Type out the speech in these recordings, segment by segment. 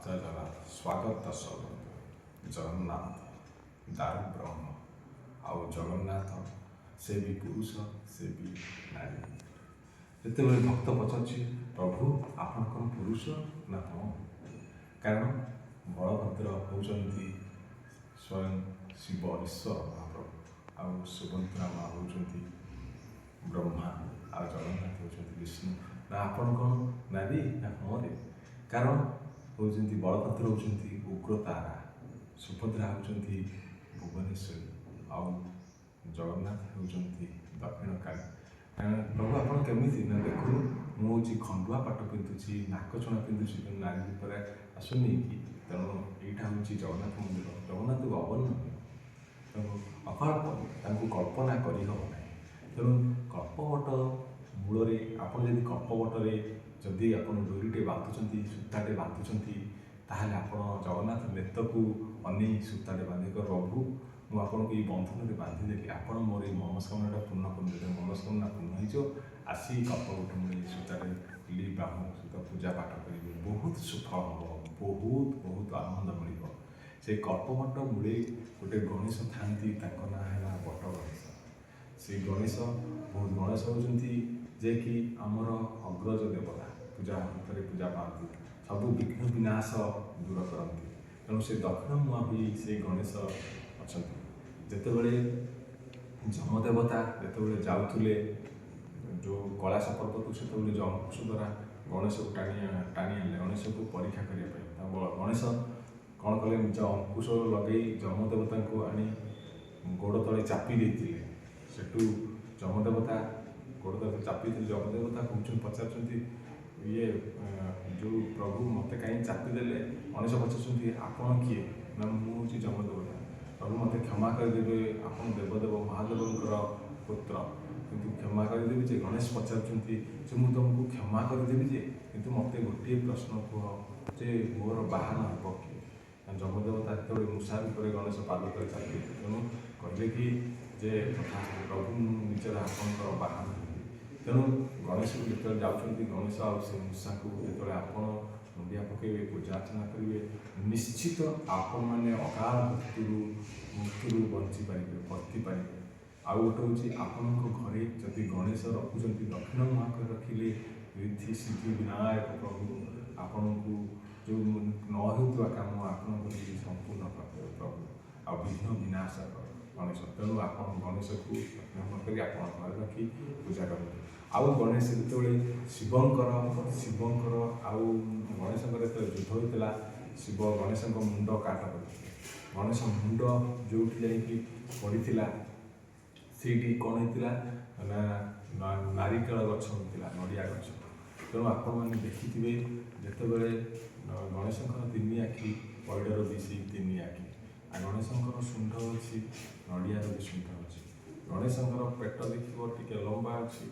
ଜୟ ଜଗନ୍ନାଥ। ସ୍ୱାଗତ ଦର୍ଶକ ଜଗନ୍ନାଥ ଦାରୁ ବ୍ରହ୍ମ ଆଉ ଜଗନ୍ନାଥ ସେ ବି ପୁରୁଷ ସେ ବି ନାରୀ। ଯେତେବେଳେ ଭକ୍ତ ପଚାରୁଛି ପ୍ରଭୁ ଆପଣ କ'ଣ ପୁରୁଷ ନା ହଁ, କାରଣ ବଳଭଦ୍ର ହେଉଛନ୍ତି ସ୍ୱୟଂ ଶିବ ଈଶ୍ୱର ମହାପ୍ରଭୁ, ଆଉ ସୁଭଦ୍ରା ମା ହେଉଛନ୍ତି ବ୍ରହ୍ମା, ଆଉ ଜଗନ୍ନାଥ ହେଉଛନ୍ତି ବିଷ୍ଣୁ। ନା ଆପଣ କ'ଣ ନାରୀ ନା ହଁରେ? କାରଣ ହେଉଛନ୍ତି ବଳଭଦ୍ର ହେଉଛନ୍ତି ଉଗ୍ରତାରା, ସୁଭଦ୍ରା ହେଉଛନ୍ତି ଭୁବନେଶ୍ୱରୀ, ଆଉ ଜଗନ୍ନାଥ ହେଉଛନ୍ତି ଦକ୍ଷିଣକାଳୀ। ପ୍ରଭୁ ଆପଣ କେମିତି? ନା ଦେଖୁନୁ ମୁଁ ହେଉଛି ଖଣ୍ଡୁଆ ପାଟ ପିନ୍ଧୁଛି, ନାକଛଣା ପିନ୍ଧୁଛି, ତେଣୁ ନାରୀ ରୂପରେ ଆସୁନି କି? ତେଣୁ ଏଇଟା ହେଉଛି ଜଗନ୍ନାଥ ମନ୍ଦିର। ଜଗନ୍ନାଥକୁ ଅବର୍ଣ୍ଣ ତେଣୁ ଅକଳ୍ପ, ତାଙ୍କୁ କଳ୍ପନା କରିହେବ ନାହିଁ। ତେଣୁ କଳ୍ପବଟ ମୂଳରେ ଆପଣ ଯଦି କଳ୍ପବଟରେ ଯଦି ଆପଣ ଡୋରିଟେ ବାନ୍ଧୁଛନ୍ତି, ସୂତାଟେ ବାନ୍ଧୁଛନ୍ତି, ତାହେଲେ ଆପଣ ଜଗନ୍ନାଥ ନେତକୁ ଅନେଇ ସୂତାଟେ ବାନ୍ଧିକ ପ୍ରଭୁ ମୁଁ ଆପଣଙ୍କୁ ଏଇ ବନ୍ଧନରେ ବାନ୍ଧିଦେଲି, ଆପଣ ମୋର ଏଇ ମନସ୍କାମନାଟା ପୂର୍ଣ୍ଣ କରିଦେଲେ। ମନସ୍କାମନା ପୂର୍ଣ୍ଣ ହେଇଯିବ, ଆସି କଳ୍ପବଟ ମୂଳେ ସୂତାରେ ବ୍ରାହ୍ମଣ ସହିତ ପୂଜା ପାଠ କରିବେ, ବହୁତ ସୁଫଳ ହେବ, ବହୁତ ଆନନ୍ଦ ମିଳିବ। ସେ କଳ୍ପବଟ ମୂଳେ ଗୋଟେ ଗଣେଶ ଥାଆନ୍ତି, ତାଙ୍କ ନାଁ ହେଲା ବଟ ଗଣେଶ। ସେଇ ଗଣେଶ ହେଉଛନ୍ତି ଯେ କି ଆମର ଅଗ୍ରଜ ଦେବତା, ପୂଜା ଭିତରେ ପୂଜା ପାଆନ୍ତି, ସବୁ ବିଘ୍ନ ବିନାଶ ଦୂର କରନ୍ତି। ତେଣୁ ସେ ଦକ୍ଷିଣ ମୁହାଁ ହୋଇ ସେ ଗଣେଶ ଅଛନ୍ତି। ଯେତେବେଳେ ଯମଦେବତା ଯେତେବେଳେ ଯାଉଥିଲେ ଯେଉଁ କୈଳାସ ପର୍ବତକୁ, ସେତେବେଳେ ଅଙ୍କୁଶ ଦ୍ୱାରା ଗଣେଶକୁ ଟାଣି ଆଣିଲେ ଗଣେଶକୁ ପରୀକ୍ଷା କରିବା ପାଇଁ। ଗଣେଶ କ'ଣ କଲେ? ନିଜ ଅଙ୍କୁଶ ଲଗେଇ ଯମଦେବତାଙ୍କୁ ଆଣି ଗୋଡ଼ ତଳେ ଚାପି ଦେଇଥିଲେ। ସେଠୁ ଯମଦେବତା ଗୋଡ଼ ତଳେ ଚାପିଥିଲେ। ଯମଦେବତା ପଚାରୁଛନ୍ତି ଯେଉଁ ପ୍ରଭୁ ମୋତେ କାହିଁକି ଚାପିଦେଲେ? ଗଣେଶ ପଚାରୁଛନ୍ତି ଆପଣ କିଏ? ନା ମୁଁ ହେଉଛି ଯମଦେବତା। ପ୍ରଭୁ ମୋତେ କ୍ଷମା କରିଦେବେ, ଆପଣ ଦେବଦେବ ମହାଦେବଙ୍କର ପୁତ୍ର, କିନ୍ତୁ କ୍ଷମା କରିଦେବି ଯେ। ଗଣେଶ ପଚାରୁଛନ୍ତି ଯେ ମୁଁ ତୁମକୁ କ୍ଷମା କରିଦେବି ଯେ, କିନ୍ତୁ ମୋତେ ଗୋଟିଏ ପ୍ରଶ୍ନ କୁହ ଯେ ମୋର ବାହନ ହେବ କିଏ? ଯମଦେବତା ଯେତେବେଳେ ମୂଷା ରୂପରେ ଗଣେଶ ପାଦ ତଳେ ଚାଲିଲେ, ତେଣୁ କହିଲେ କି ଯେ ପ୍ରଭୁ ମୁଁ ନିଜର ଆପଣଙ୍କର ବାହନ ହେବି। ତେଣୁ ଗଣେଶକୁ ଯେତେବେଳେ ଯାଉଛନ୍ତି, ଗଣେଶ ଆଉ ସେ ମୂଷାକୁ ଯେତେବେଳେ ଆପଣ ମୁଣ୍ଡିଆ ପକାଇବେ, ପୂଜା ଅର୍ଚ୍ଚନା କରିବେ, ନିଶ୍ଚିତ ଆପଣମାନେ ଅକାଳ ମୃତ୍ୟୁରୁ ବର୍ତ୍ତିପାରିବେ। ଆଉ ଗୋଟେ ହେଉଛି ଆପଣଙ୍କ ଘରେ ଯଦି ଗଣେଶ ରଖୁଛନ୍ତି, ଦକ୍ଷିଣ ମୁହାଁ କରି ରଖିଲେ ରିଦ୍ଧି ସିଦ୍ଧି ବିନାୟକ ପ୍ରଭୁ ଆପଣଙ୍କୁ ଯେଉଁ ନ ହେଉଥିବା କାମ ଆପଣଙ୍କର ସମ୍ପୂର୍ଣ୍ଣ କରିଦେବେ ପ୍ରଭୁ, ଆଉ ବିଘ୍ନ ବିନାଶକ ଗଣେଶ। ତେଣୁ ଆପଣ ଗଣେଶକୁ ଦକ୍ଷିଣ କରି ଆପଣ ଘରେ ରଖି ପୂଜା କରନ୍ତୁ। ଆଉ ଗଣେଶ ଯେତେବେଳେ ଶିବଙ୍କର ଆଉ ଗଣେଶଙ୍କର ଯେତେବେଳେ ଯୁଦ୍ଧ ହୋଇଥିଲା, ଶିବ ଗଣେଶଙ୍କ ମୁଣ୍ଡ କାଟ କରିଥିଲେ। ଗଣେଶ ମୁଣ୍ଡ ଯେଉଁଠି ଯାଇକି ପଡ଼ିଥିଲା, ସେଇଠି କ'ଣ ହେଇଥିଲା ନା ନାରିକେଳ ଗଛ ହୋଇଥିଲା, ନଡ଼ିଆ ଗଛ। ତେଣୁ ଆପଣମାନେ ଦେଖିଥିବେ ଯେତେବେଳେ ଗଣେଶଙ୍କର ତିନି ଆଖି, ପଇଡ଼ର ବି ସେଇ ତିନି ଆଖି, ଆଉ ଗଣେଶଙ୍କର ଶୁଣ୍ଢ ଅଛି, ନଡ଼ିଆର ବି ଶୁଣ୍ଢ ଅଛି। ଗଣେଶଙ୍କର ପେଟ ଦେଖିବ ଟିକେ ଲମ୍ବା ଅଛି,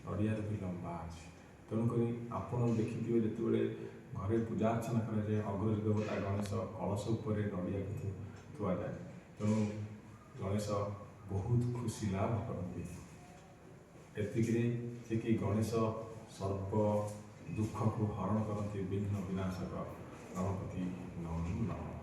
ନଡ଼ିଆର ବି ଲମ୍ବା ଅଛି। ତେଣୁକରି ଆପଣ ଦେଖିଥିବେ ଯେତେବେଳେ ଘରେ ପୂଜା ଅର୍ଚ୍ଚନା କରାଯାଏ, ଅଗ୍ରଜ ଦେବତା ଗଣେଶ କଳସ ଉପରେ ନଡ଼ିଆକୁ ଥୁଆଯାଏ। ତେଣୁ ଗଣେଶ ବହୁତ ଖୁସି ଲାଭ କରନ୍ତି। ଏତିକିରେ ଯେ କି ଗଣେଶ ସର୍ବ ଦୁଃଖକୁ ହରଣ କରନ୍ତି, ବିଘ୍ନ ବିନାଶକ ଗଣପତି ନମଃ।